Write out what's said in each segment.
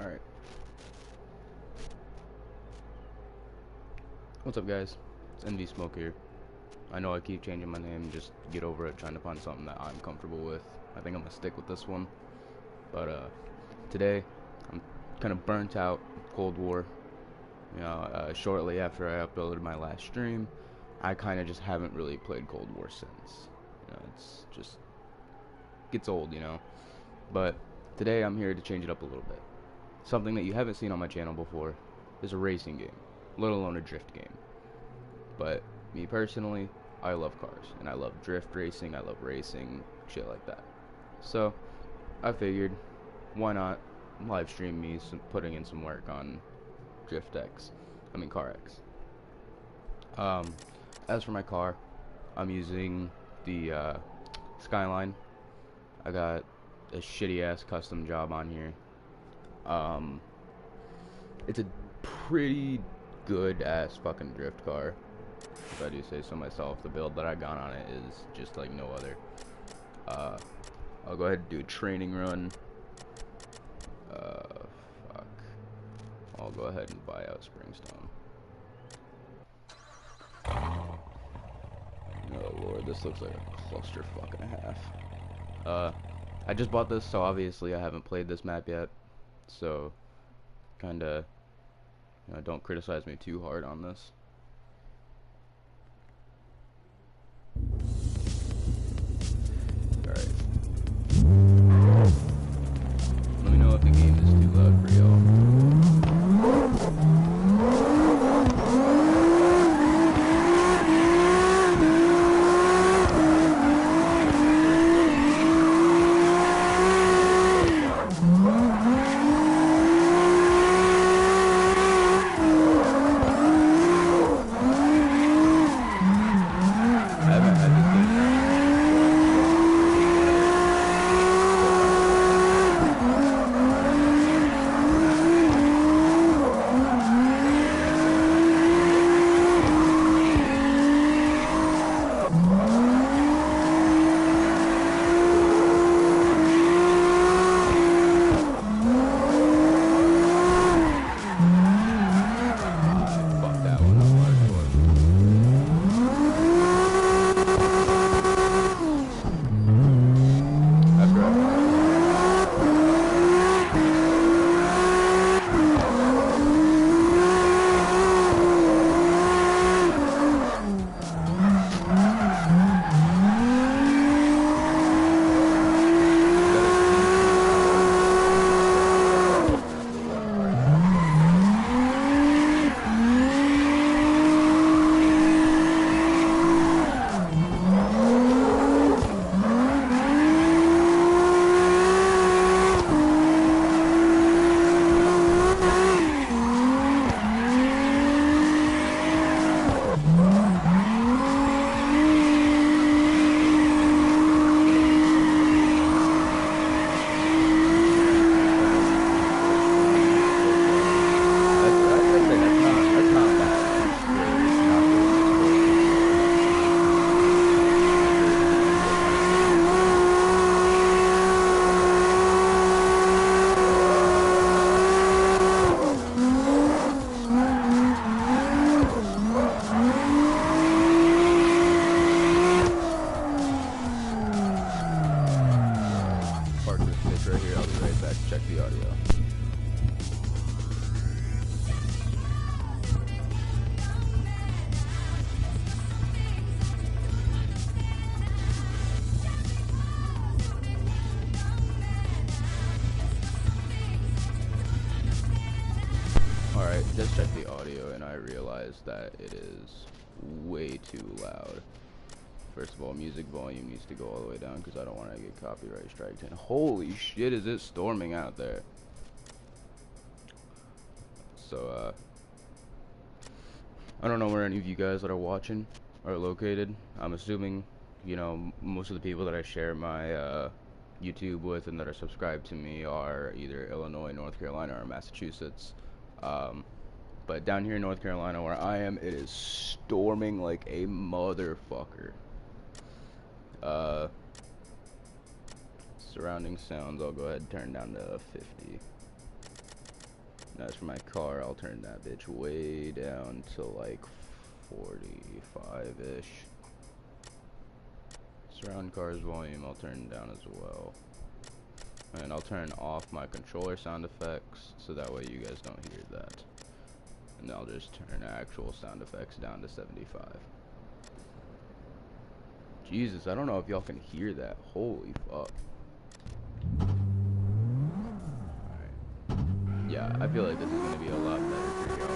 Alright. What's up, guys? It's NV Smoke here. I know I keep changing my name, just get over it, trying to find something that I'm comfortable with. I think I'm gonna stick with this one. But today, I'm kind of burnt out with Cold War. You know, shortly after I uploaded my last stream, I kind of just haven't really played Cold War since. You know, it's just gets old, you know. But today I'm here to change it up a little bit. Something that you haven't seen on my channel before is a racing game, let alone a drift game. But me personally, I love cars, and I love drift racing, I love racing, shit like that. So I figured, why not live stream me putting in some work on CarX. As for my car, I'm using the Skyline. I got a shitty ass custom job on here. It's a pretty good ass fucking drift car, if I do say so myself. The build that I got on it is just like no other. I'll go ahead and do a training run. Fuck. I'll go ahead and buy out Springstone. Oh lord, this looks like a clusterfuck and a half. I just bought this, so obviously I haven't played this map yet. So, kinda, you know, don't criticize me too hard on this. Alright. Let me know if the game is too loud for y'all. Right here, I'll be right back to check the audio. Alright, just checked the audio and I realized that it is way too loud. First of all, music volume needs to go all the way down because I don't want to get copyright striked. And holy shit, is it storming out there. So, I don't know where any of you guys that are watching are located. I'm assuming, you know, most of the people that I share my YouTube with and that are subscribed to me are either Illinois, North Carolina, or Massachusetts. But down here in North Carolina where I am, it is storming like a motherfucker. Surrounding sounds, I'll go ahead and turn down to 50. As for my car, I'll turn that bitch way down to like 45-ish. Surround car's volume I'll turn down as well. And I'll turn off my controller sound effects so that way you guys don't hear that. And I'll just turn actual sound effects down to 75. Jesus, I don't know if y'all can hear that. Holy fuck. Alright. Yeah, I feel like this is gonna be a lot better for y'all.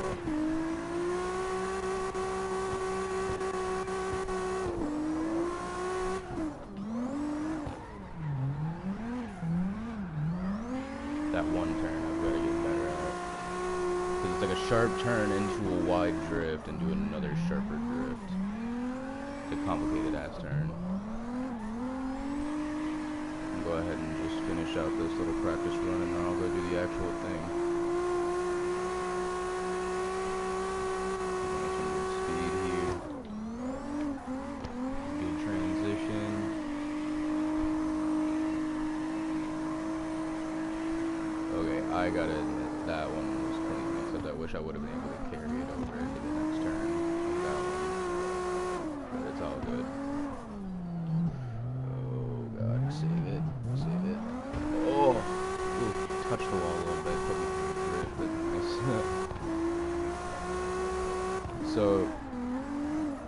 That one turn I've got to get better at. Because it's like a sharp turn into a wide drift and do another sharper drift. It's a complicated ass turn. I'll go ahead and just finish out this little practice run and then I'll go do the actual thing. Speed here. Good transition. Okay, I gotta admit that one was clean, except I wish I would have been able to carry it over into the next turn with that one. But it's all good. Oh god, save it, save it. Oh! Ooh, touched the wall a little bit, put me through the drift, but nice. So,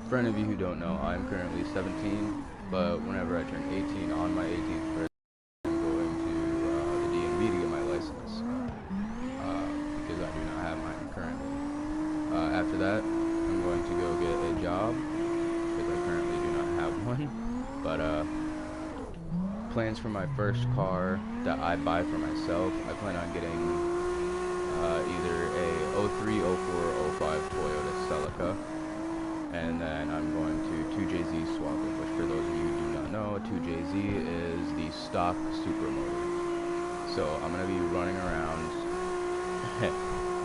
for any of you who don't know, I'm currently 17, but whenever I turn 18 on my 18th birthday, after that, I'm going to go get a job, because I currently do not have one, but, plans for my first car that I buy for myself, I plan on getting, either a 03, 04, or 05 Toyota Celica, and then I'm going to 2JZ swap it, which for those of you who do not know, 2JZ is the stock supermotor. So, I'm going to be running around,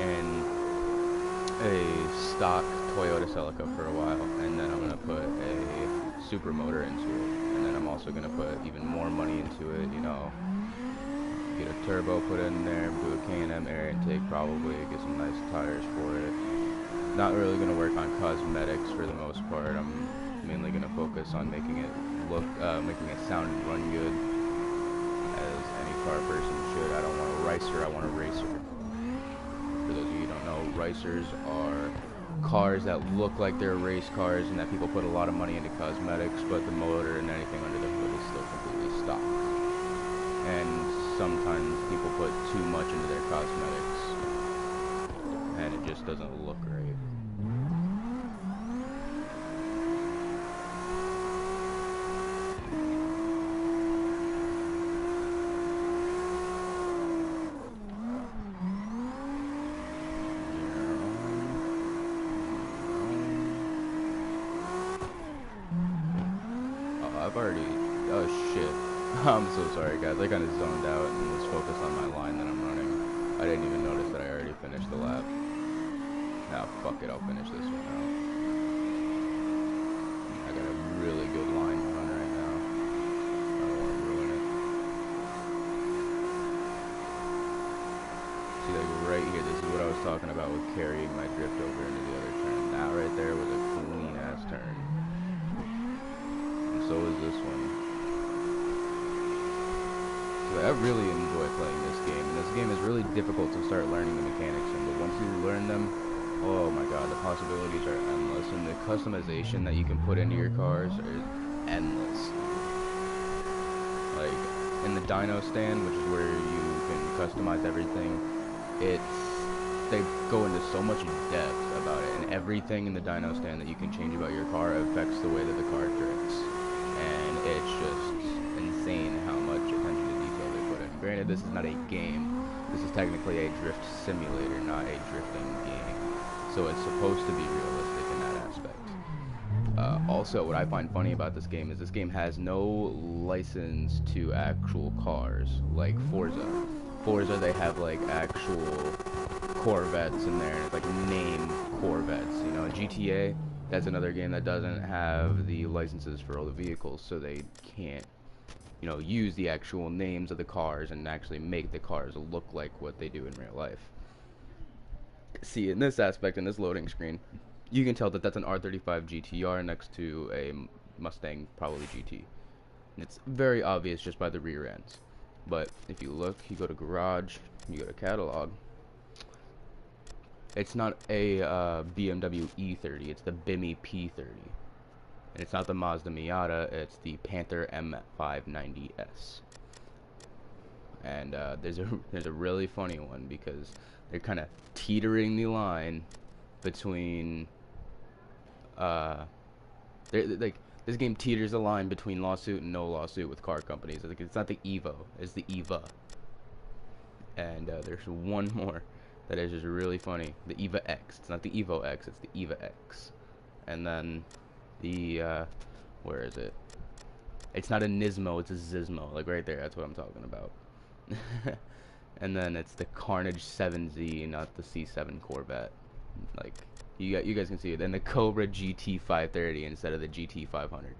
and a stock Toyota Celica for a while, and then I'm going to put a super motor into it, and then I'm also going to put even more money into it, you know, get a turbo put in there, do a K&M air intake probably, get some nice tires for it. Not really going to work on cosmetics for the most part. I'm mainly going to focus on making it look, making it sound and run good, as any car person should. I don't want a ricer, I want a racer. For those of you who don't know, racers are cars that look like they're race cars and that people put a lot of money into cosmetics, but the motor and anything under the hood is still completely stock. And sometimes people put too much into their cosmetics, and it just doesn't look right. I've already, oh shit, I'm so sorry guys, I kind of zoned out and was focused on my line that I'm running. I didn't even notice that I already finished the lap. Now fuck it, I'll finish this one out. I got a really good line to run right now. I don't want to ruin it. See, like right here, this is what I was talking about with carrying my drift over into the other turn. That right there was a clean ass turn. So is this one. So I really enjoy playing this game, and this game is really difficult to start learning the mechanics in, but once you learn them, oh my god, the possibilities are endless, and the customization that you can put into your cars is endless. Like, in the dyno stand, which is where you can customize everything, they go into so much depth about it, and everything in the dyno stand that you can change about your car affects the way that the car drifts. And it's just insane how much attention to detail they put in. Granted, this is not a game. This is technically a drift simulator, not a drifting game. So it's supposed to be realistic in that aspect. Also, what I find funny about this game is this game has no license to actual cars, like Forza. Forza, they have like actual Corvettes in there, and it's like name Corvettes, you know. GTA, that's another game that doesn't have the licenses for all the vehicles, so they can't, you know, use the actual names of the cars and actually make the cars look like what they do in real life. See, in this aspect, in this loading screen, you can tell that that's an R35 GTR next to a Mustang, probably GT. And it's very obvious just by the rear ends. But if you look, you go to garage, you go to catalog, it's not a BMW E30, it's the Bimmy P30. And it's not the Mazda Miata, it's the Panther M590S. And there's a really funny one because they're kind of teetering the line between like this game teeters the line between lawsuit and no lawsuit with car companies. Like, it's not the Evo, it's the Eva. And there's one more that is just really funny. The Eva X. It's not the Evo X, it's the Eva X. And then the where is it? It's not a Nismo, it's a Zismo. Like right there, that's what I'm talking about. And then it's the Carnage 7Z, not the C7 Corvette. Like you guys can see it. And the Cobra GT 530 instead of the GT 500.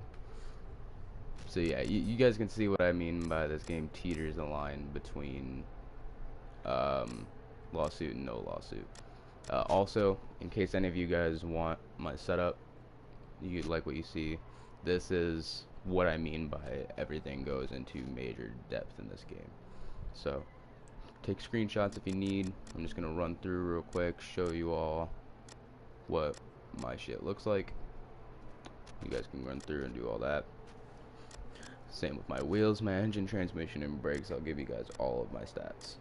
So yeah, you guys can see what I mean by this game teeters the line between lawsuit and no lawsuit. Also, in case any of you guys want my setup, you like what you see, this is what I mean by everything goes into major depth in this game. So take screenshots if you need. I'm just gonna run through real quick, show you all what my shit looks like. You guys can run through and do all that. Same with my wheels, my engine, transmission, and brakes. I'll give you guys all of my stats.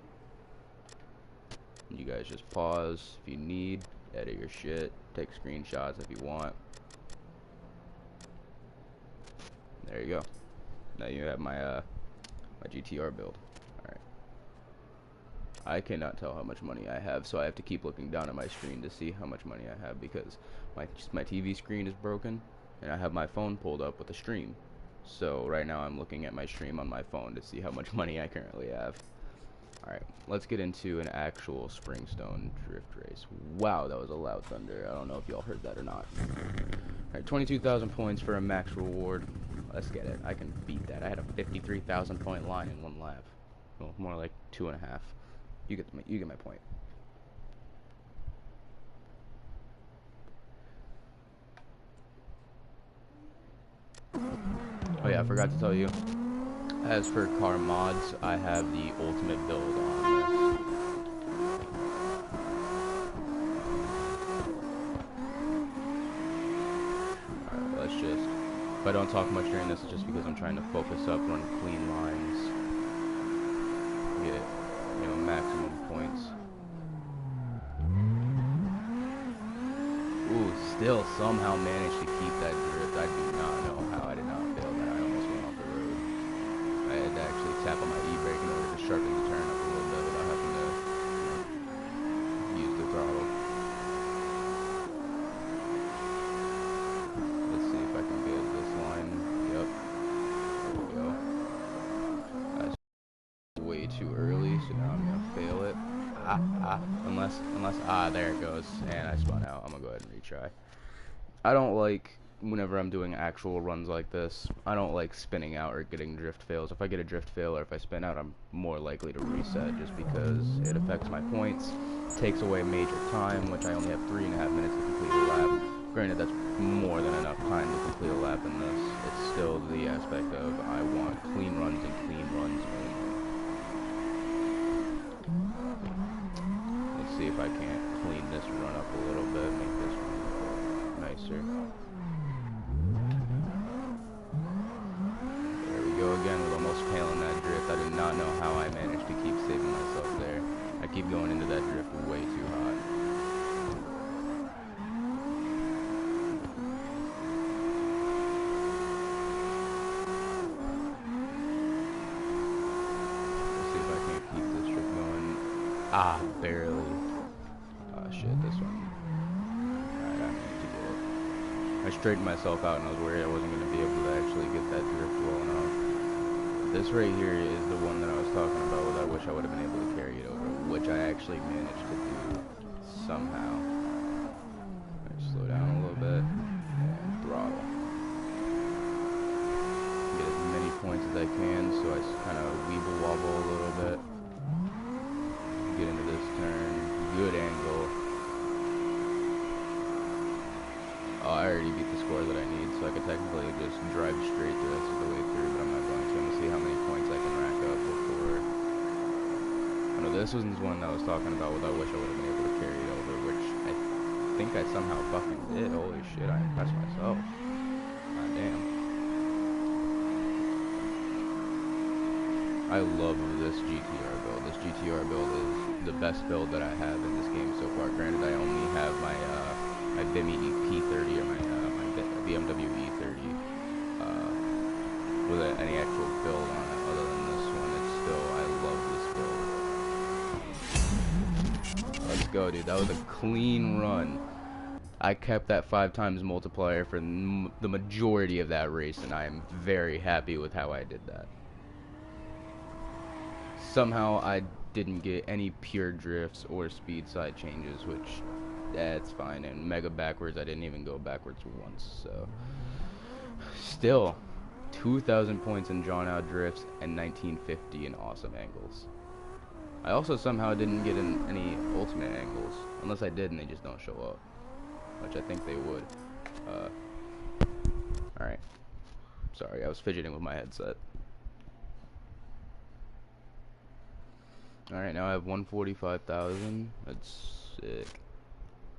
You guys just pause if you need, edit your shit, take screenshots if you want. There you go. Now you have my my GTR build. Alright. I cannot tell how much money I have, so I have to keep looking down at my screen to see how much money I have because my TV screen is broken and I have my phone pulled up with a stream. So right now I'm looking at my stream on my phone to see how much money I currently have. Alright, let's get into an actual Springstone drift race. Wow, that was a loud thunder. I don't know if y'all heard that or not. Alright, 22,000 points for a max reward. Let's get it. I can beat that. I had a 53,000 point line in one lap. Well, more like 2.5. You get my point. Oh yeah, I forgot to tell you. As for car mods, I have the ultimate build on this. Alright, let's just... If I don't talk much during this, it's just because I'm trying to focus up, run clean lines, get, you know, maximum points. Ooh, still somehow managed to keep that drift. I do not know how I did not fail that. I almost went off the road. I had to actually tap on my e-brake in order to sharpen the turn up a little bit without having to, you know, use the throttle. Let's see if I can get this line. Yep. There we go. That's way too early, so now I'm gonna fail it. Unless, there it goes, and I spun out. I'm gonna go ahead and retry. I don't like, whenever I'm doing actual runs like this, I don't like spinning out or getting drift fails. If I get a drift fail or if I spin out, I'm more likely to reset just because it affects my points, takes away major time, which I only have 3.5 minutes to complete a lap. Granted, that's more than enough time to complete a lap in this. It's still the aspect of I want clean runs and clean runs only. See if I can't clean this run up a little bit, make this one nicer. There we go again with almost failing that drift. I do not know how I managed to keep saving myself there. I keep going into that drift way too hot. Let's see if I can't keep this drift going. Barely. Shit, this one. Alright, I need to get it. I straightened myself out and I was worried I wasn't going to be able to actually get that drift well enough. This right here is the one that I was talking about with I wish I would have been able to carry it over, which I actually managed to do somehow. Slow down a little bit and throttle. Get as many points as I can so I kind of weeble wobble a little bit. Get into this turn. Good angle. beat the score that I need, so I could technically just drive straight the rest of the way through, but I'm not going to. I'm going to see how many points I can rack up before... I know this was one I was talking about with I wish I would have been able to carry it over, which I think I somehow fucking did. Holy shit, I impressed myself. God damn. I love this GTR build. This GTR build is the best build that I have in this game so far. Granted, I only have my my Bimmy P30 or my BMW E30 with any actual build on it. Other than this one, it's still, I love this build. Let's go, dude. That was a clean run. I kept that 5 times multiplier for the majority of that race, and I am very happy with how I did that. Somehow I didn't get any pure drifts or speed side changes, which that's fine. And mega backwards, I didn't even go backwards once. So still 2,000 points in drawn out drifts and 1950 in awesome angles. I also somehow didn't get in any ultimate angles, unless I did and they just don't show up, which I think they would. Alright, sorry, I was fidgeting with my headset. Alright, now I have 145,000. That's sick.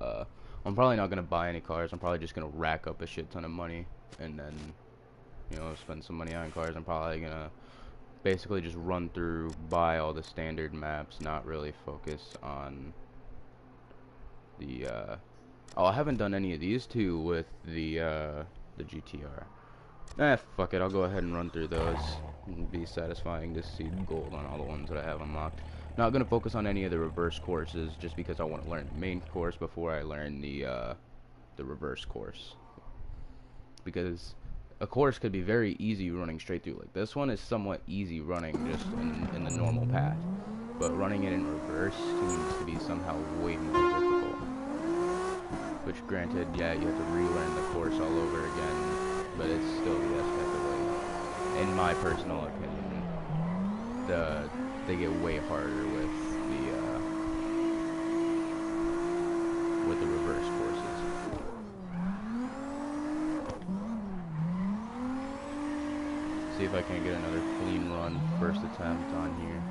I'm probably not gonna buy any cars. I'm probably just gonna rack up a shit ton of money and then, you know, spend some money on cars. I'm probably gonna basically just run through, buy all the standard maps, not really focus on the oh, I haven't done any of these two with the GTR. Fuck it, I'll go ahead and run through those. It'd be satisfying to see gold on all the ones that I have unlocked. Not gonna focus on any of the reverse courses, just because I want to learn the main course before I learn the reverse course. Because a course could be very easy running straight through. Like this one is somewhat easy running just in the normal path, but running it in reverse seems to be somehow way more difficult. Which, granted, yeah, you have to relearn the course all over again, but it's still the best type of way. In my personal opinion, they get way harder with the reverse courses. See if I can get another clean run first attempt on here.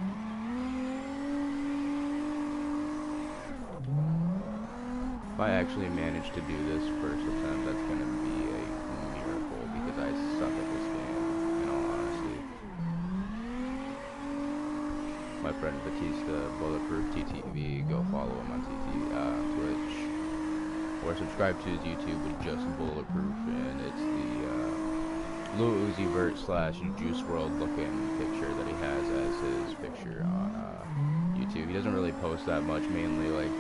If I actually manage to do this first attempt, that's gonna be a miracle because I suck at this game, in all honesty. My friend Batista, Bulletproof TTV, go follow him on Twitch, or subscribe to his YouTube with just Bulletproof, and it's the Lil Uzi Vert / Juice WRLD looking picture that he has as his picture on YouTube. He doesn't really post that much, mainly like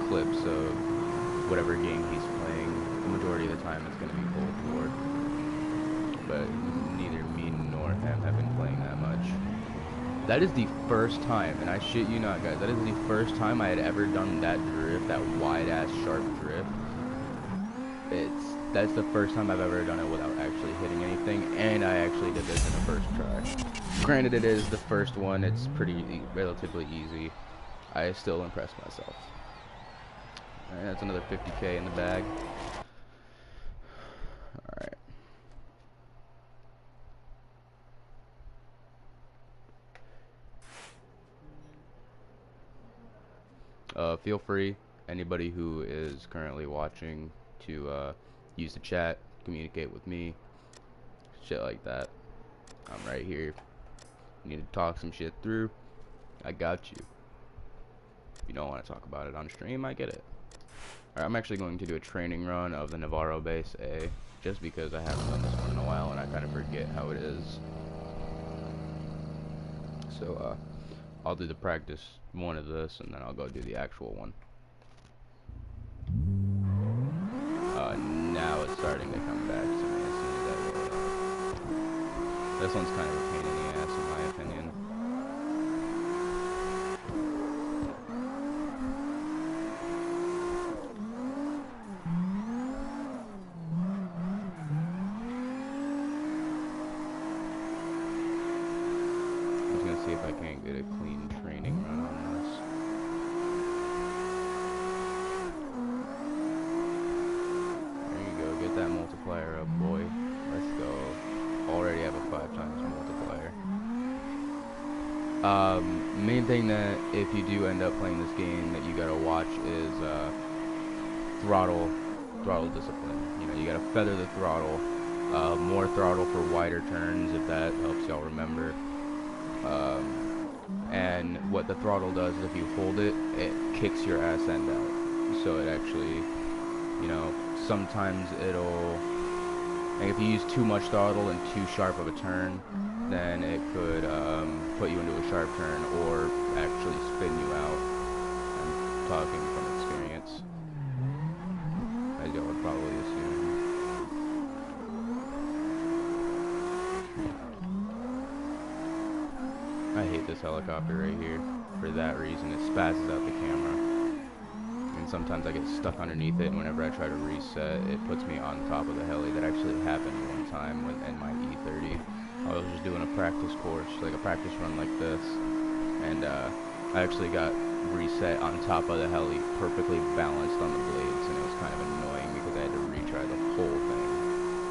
clips of whatever game he's playing. The majority of the time it's going to be Cold War, but neither me nor him have been playing that much. That is the first time, and I shit you not, guys, that is the first time I had ever done that drift, that wide-ass sharp drift. That's the first time I've ever done it without actually hitting anything, and I actually did this in the first try. Granted, it is the first one, it's relatively easy. I still impressed myself. Alright, that's another 50K in the bag. Alright. Feel free, anybody who is currently watching, to use the chat, communicate with me, shit like that. I'm right here. You need to talk some shit through, I got you. If you don't want to talk about it on stream, I get it. Alright, I'm actually going to do a training run of the Navarro Base A, just because I haven't done this one in a while and I kind of forget how it is. So, I'll do the practice one of this, and then I'll go do the actual one. Now it's starting to come back to me as soon as I load up. This one's kind of a pain in the ass, in my opinion. I'm just gonna see if I can't get a clean training run on this. There you go, get that multiplier. Main thing that if you do end up playing this game that you gotta watch is throttle discipline. You know, you gotta feather the throttle. More throttle for wider turns, if that helps y'all remember. And what the throttle does is if you hold it, it kicks your ass end out. So it actually, you know, sometimes it'll, like if you use too much throttle and too sharp of a turn, then it could put you into a sharp turn or actually spin you out. I'm talking from experience, as y'all would probably assume. I hate this helicopter right here for that reason. It spazzes out the camera. And sometimes I get stuck underneath it, and whenever I try to reset, it puts me on top of the heli. That actually happened one time in my E30. I was just doing a practice course, like a practice run like this, and I actually got reset on top of the heli, perfectly balanced on the blades, and it was kind of annoying because I had to retry the whole thing.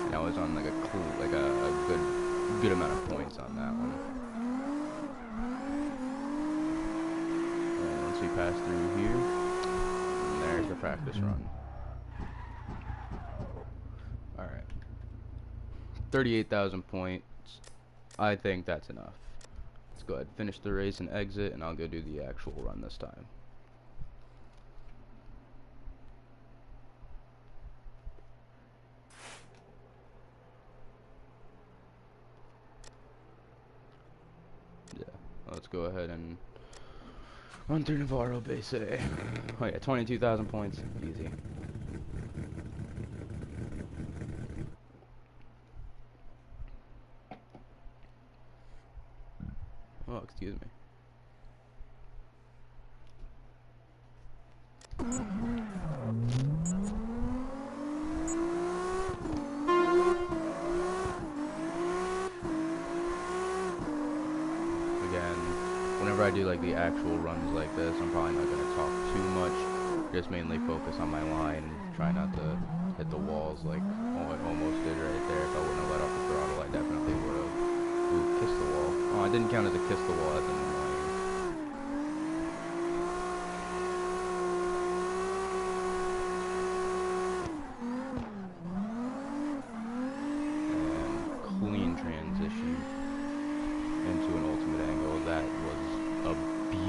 And I was on like a good amount of points on that one. And once we pass through here, there's the practice run. Alright. 38,000 points. I think that's enough. Let's go ahead and finish the race and exit, and I'll go do the actual run this time. Yeah. Let's go ahead and run through Navarro Base A. Oh yeah, 22,000 points. Easy. Oh, excuse me. Again, whenever I do like the actual runs like this, I'm probably not going to talk too much. Just mainly focus on my line, try not to hit the walls like I almost did right there. If I wouldn't have let off the throttle, I definitely would have. Ooh, kissed the wall. Oh, I didn't count as a kiss the wall. That's annoying. And clean transition into an ultimate angle. That was a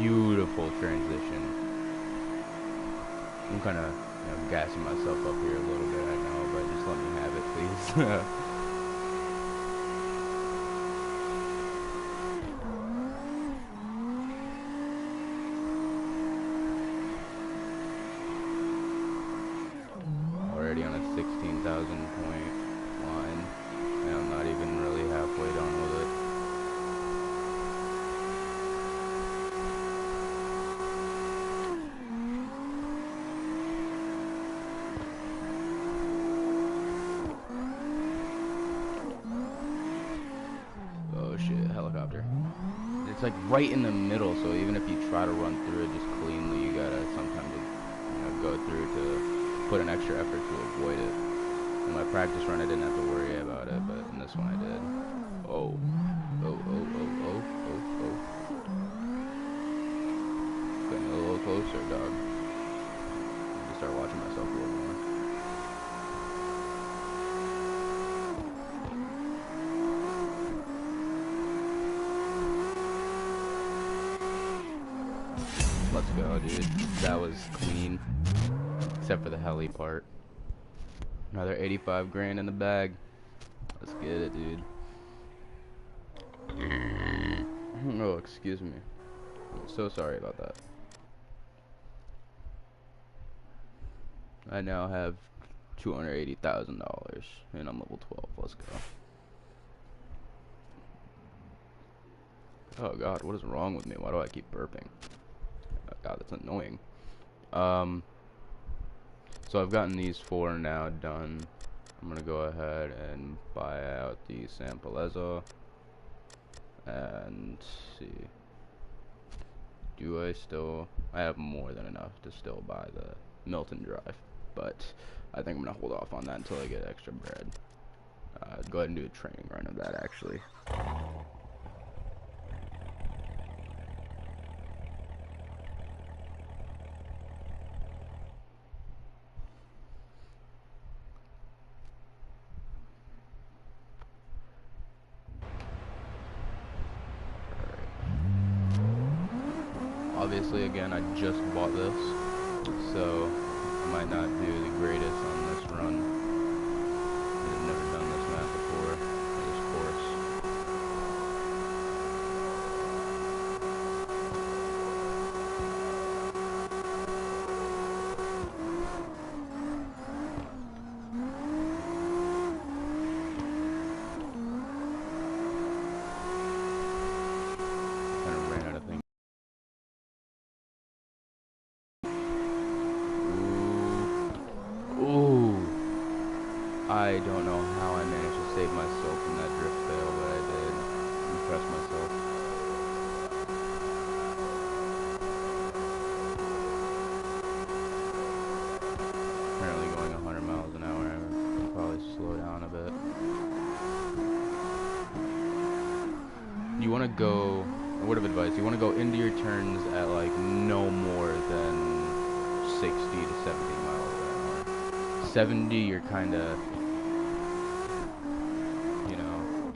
beautiful transition. I'm kind of, you know, gassing myself up here a little bit, I know, but just let me have it, please. Already on a 16,000 point line, and I'm not even really halfway done with it. Oh shit, helicopter. It's like right in the middle, so even if you try to run through it just cleanly, you gotta sometimes, you know, go through to put an extra effort to avoid it. In my practice run, I didn't have to worry about it, but in this one I did. Oh. Oh, oh, oh, oh, oh, oh. Getting a little closer, dog. I need to start watching myself a little more. Let's go, dude. That was clean. Except for the heli part. Another 85 grand in the bag. Let's get it, dude. Oh, excuse me. I'm so sorry about that. I now have $280,000 and I'm level 12. Let's go. Oh god, what is wrong with me? Why do I keep burping? Oh god, that's annoying. So I've gotten these 4 now done. I'm gonna go ahead and buy out the San Palezzo and see. Do I still? I have more than enough to still buy the Milton Drive, but I think I'm gonna hold off on that until I get extra bread. Go ahead and do a training run of that actually. obviously, again, I just bought this, so I might not do the greatest on this run. I've never done this map before, or this course. Kind of ran out of things. Ooh. I don't know how I managed to save myself from that drift fail, but I did. Impress myself. Apparently going 100 miles an hour, I'll probably slow down a bit. You want to go, a word of advice, you want to go into your turns at like no more than 60 to 70 miles an hour. 70, you're kind of, you know,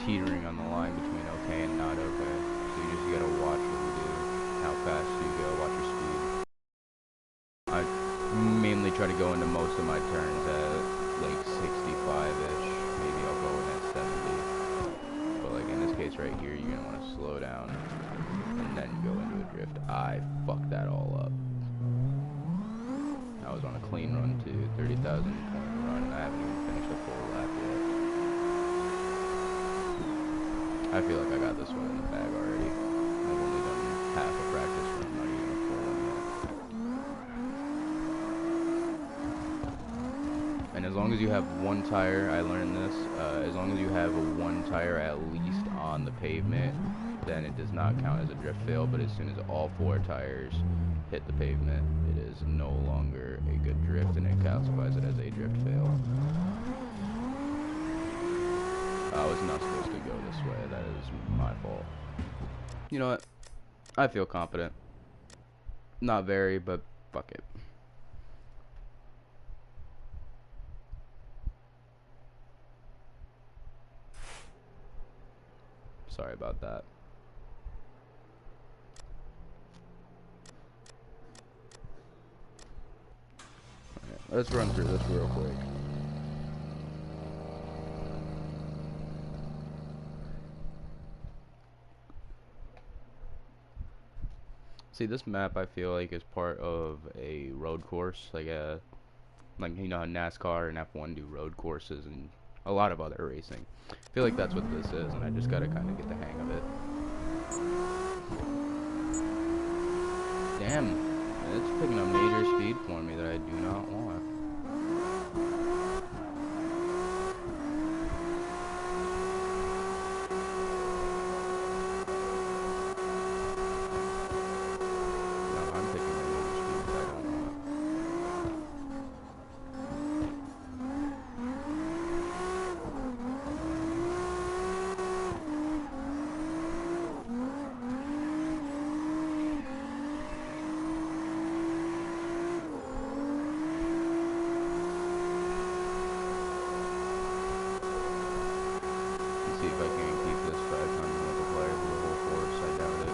teetering on the line between okay and not okay. So you just gotta watch what you do, how fast you go, watch your speed. I mainly try to go into most of my turns at like 65-ish. Maybe I'll go in at 70. But like in this case right here, you're gonna want to slow down and then go into a drift. I fucked that all up. I was on a clean run too, 30,000 point run, and I haven't even finished a full lap yet. I feel like I got this one in the bag already. I've only done half a practice run, not even a full one yet. And as long as you have one tire, I learned this, as long as you have one tire at least on the pavement, then it does not count as a drift fail, but as soon as all 4 tires hit the pavement, it is no longer a good drift, and it classifies it as a drift fail. I was not supposed to go this way. That is my fault. You know what? I feel confident. Not very, but fuck it. Sorry about that. Alright, let's run through this real quick. See, this map I feel like is part of a road course, like you know how NASCAR and F1 do road courses and a lot of other racing. I feel like that's what this is, and I just gotta kind of get the hang of it. Damn, it's picking up major speed for me that I do not want. See if I can keep this 500 multiplier for the whole course. I doubt it.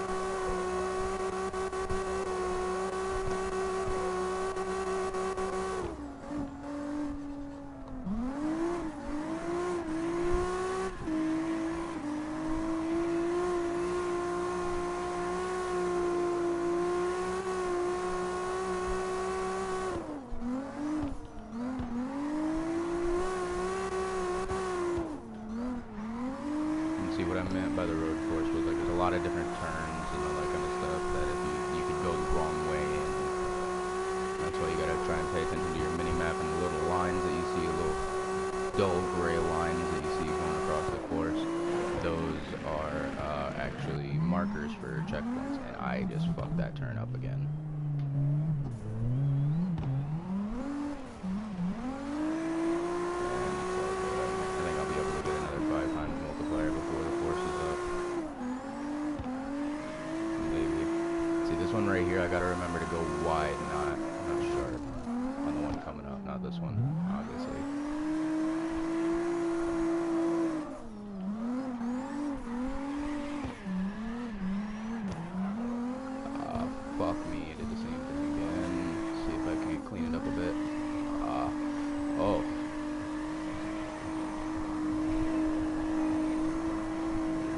See what I meant by the road course was like there's a lot of different turns and all that kind of stuff that if you could go the wrong way, and that's why you gotta try and pay attention to your mini map and the little lines that you see, little dull gray lines that you see going across the course. Those are actually markers for checkpoints, and I just fucked that turn up again. This one right here, I gotta remember to go wide, not sharp on the one coming up, not this one, obviously.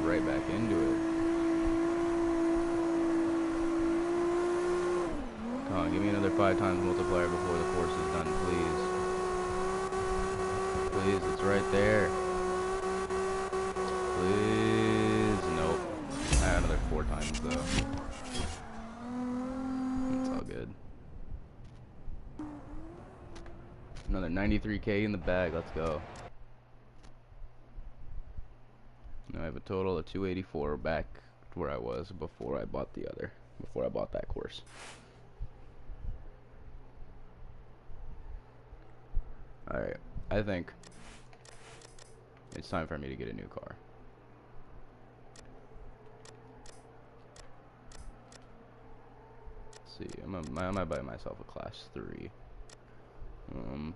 right back into it. Come on, give me another 5 times multiplier before the course is done, please. Please, it's right there. Please, nope. Another 4 times though. It's all good. Another 93K in the bag, let's go. Now I have a total of 284 back where I was before I bought that course. Alright, I think it's time for me to get a new car. Let's see, I might buy myself a class 3. I'm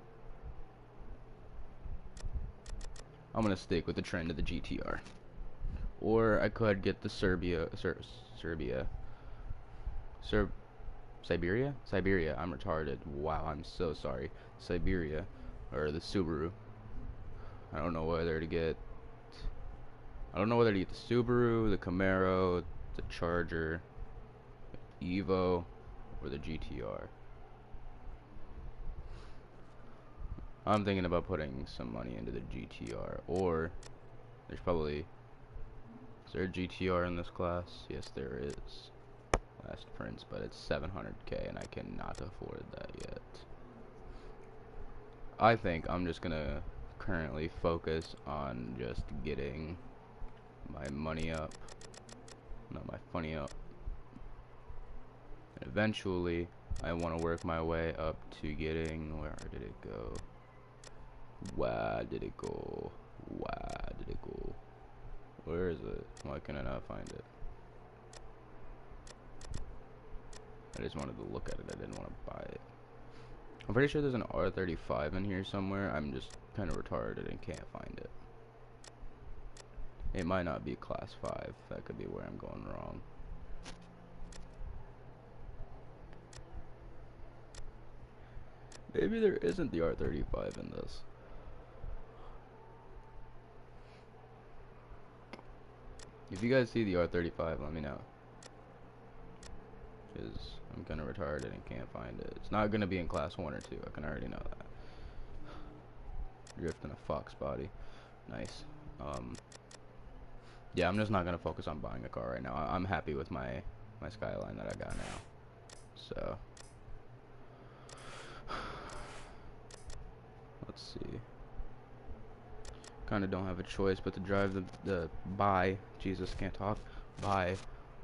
gonna stick with the trend of the GTR. Or I could get the Siberia, I'm retarded. Wow, I'm so sorry. Siberia, or the Subaru. I don't know whether to get the Subaru, the Camaro, the Charger, the Evo, or the GTR. I'm thinking about putting some money into the GTR, or is there a GTR in this class? Yes, there is. Last prints, but it's 700K, and I cannot afford that yet. I think I'm just gonna currently focus on just getting my money up, not my funny up. And eventually, I want to work my way up to getting, where did it go? Where did it go? Where did it go? Where is it? Why can I not find it? I just wanted to look at it. I didn't want to buy it. I'm pretty sure there's an R35 in here somewhere. I'm just kind of retarded and can't find it. It might not be class 5. That could be where I'm going wrong. Maybe there isn't the R35 in this. If you guys see the R35, let me know. Because I'm kind of retarded and can't find it. It's not going to be in class 1 or 2. I can already know that. Drifting a Fox body. Nice. Yeah, I'm just not going to focus on buying a car right now. I'm happy with my Skyline that I got now. So, let's see. Kind of don't have a choice but to drive buy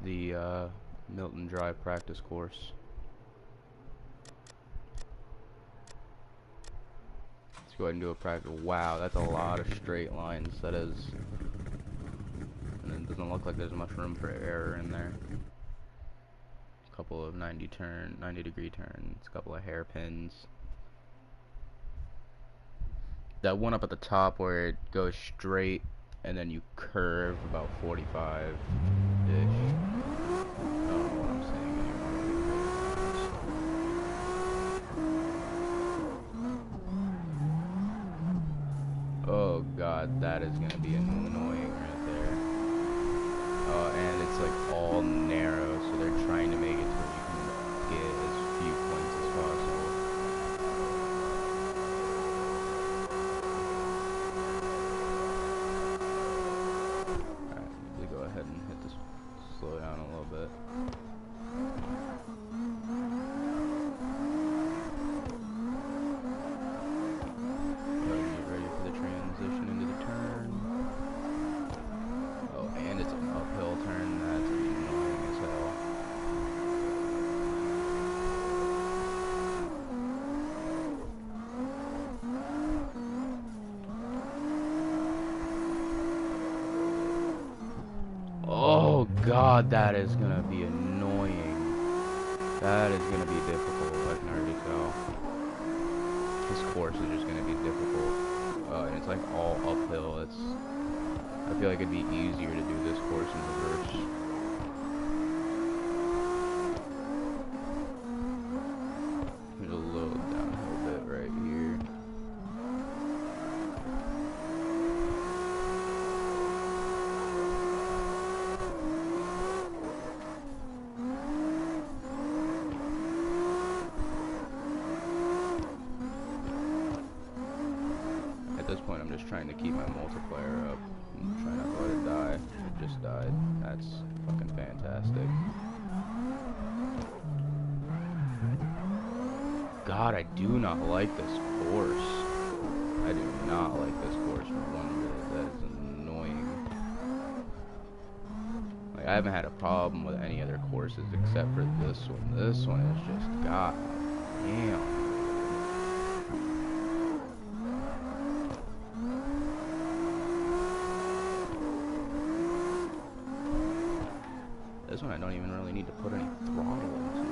the Milton Drive practice course. Let's go ahead and do a practice. Wow, that's a lot of straight lines. That is, and it doesn't look like there's much room for error in there. A couple of 90-degree turns, a couple of hairpins. That one up at the top where it goes straight and then you curve about 45-ish. Oh god, that is gonna be annoying right there. And it's like all narrow, so they're trying to make it so you can get as few points as possible. Alright, I need to go ahead and hit this, slow down a little bit. Oh god, that is gonna be annoying. That is gonna be difficult, I can already tell. This course is just gonna be difficult. And it's like all uphill. I feel like it'd be easier to do this course in reverse. There's a little downhill bit right here. point. I'm just trying to keep my multiplayer up and try not to let it die. It just died. That's fucking fantastic. God, I do not like this course. I do not like this course one bit. That is annoying. Like, I haven't had a problem with any other courses except for this one. This one is just, god damn. This one I don't even really need to put any throttle into.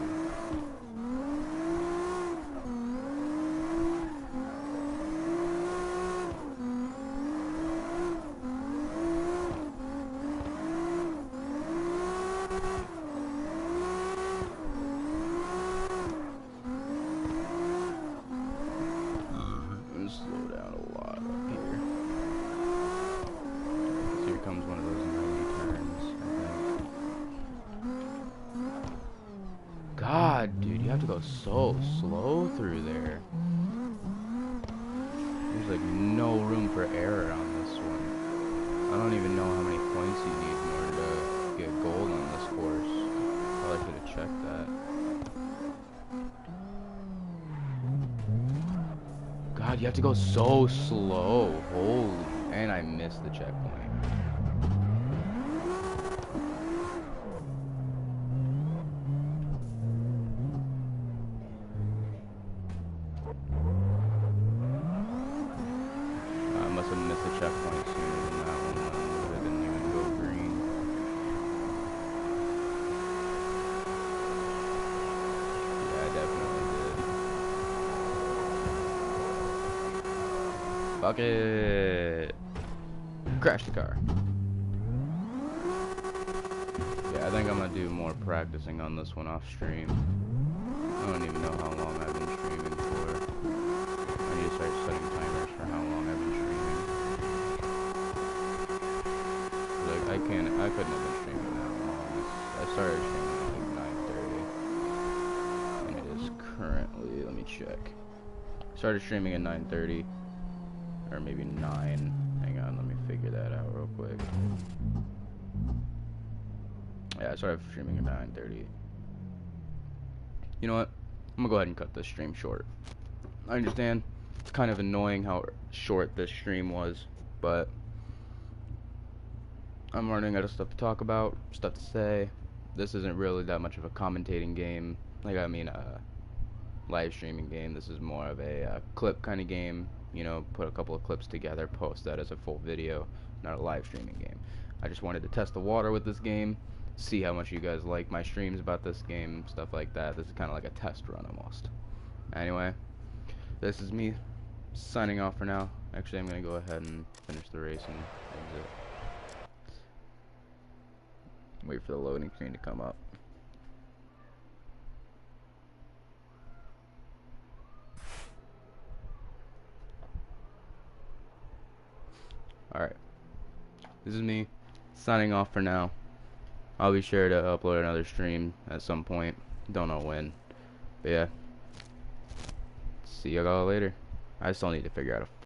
Slow down a lot up here. Here comes one of those 90 turns, I think. God, dude, you have to go so slow through there. There's like no room for error on this one. I don't even know how many points you need in order to get gold on this course. Probably should have checked that. God, you have to go so slow. Holy. And I missed the checkpoint. I must have missed the checkpoint sooner than that one. I didn't even go green. Yeah, I definitely did. Fuck it. Crash the car. Yeah, I think I'm gonna do more practicing on this one off stream. I don't even know how long I've been streaming for. I need to start setting timers for how long I've been streaming. Like, I couldn't have been streaming that long. I started streaming at like 9:30. And it is currently, let me check. Started streaming at 9:30. Or maybe 9. Hang on, let me figure that out real quick. Yeah, I started streaming at 9:30. You know what? I'm gonna go ahead and cut this stream short. I understand it's kind of annoying how short this stream was, but I'm running out of stuff to talk about, stuff to say. This isn't really that much of a commentating game. Like, I mean, a live streaming game. This is more of a clip kind of game. You know, put a couple of clips together, post that as a full video, not a live streaming game. I just wanted to test the water with this game, see how much you guys like my streams about this game, stuff like that. This is kind of like a test run almost. Anyway, this is me signing off for now. Actually, I'm going to go ahead and finish the race and exit. Wait for the loading screen to come up. Alright, this is me signing off for now. I'll be sure to upload another stream at some point. Don't know when. But yeah, see y'all later. I still need to figure out a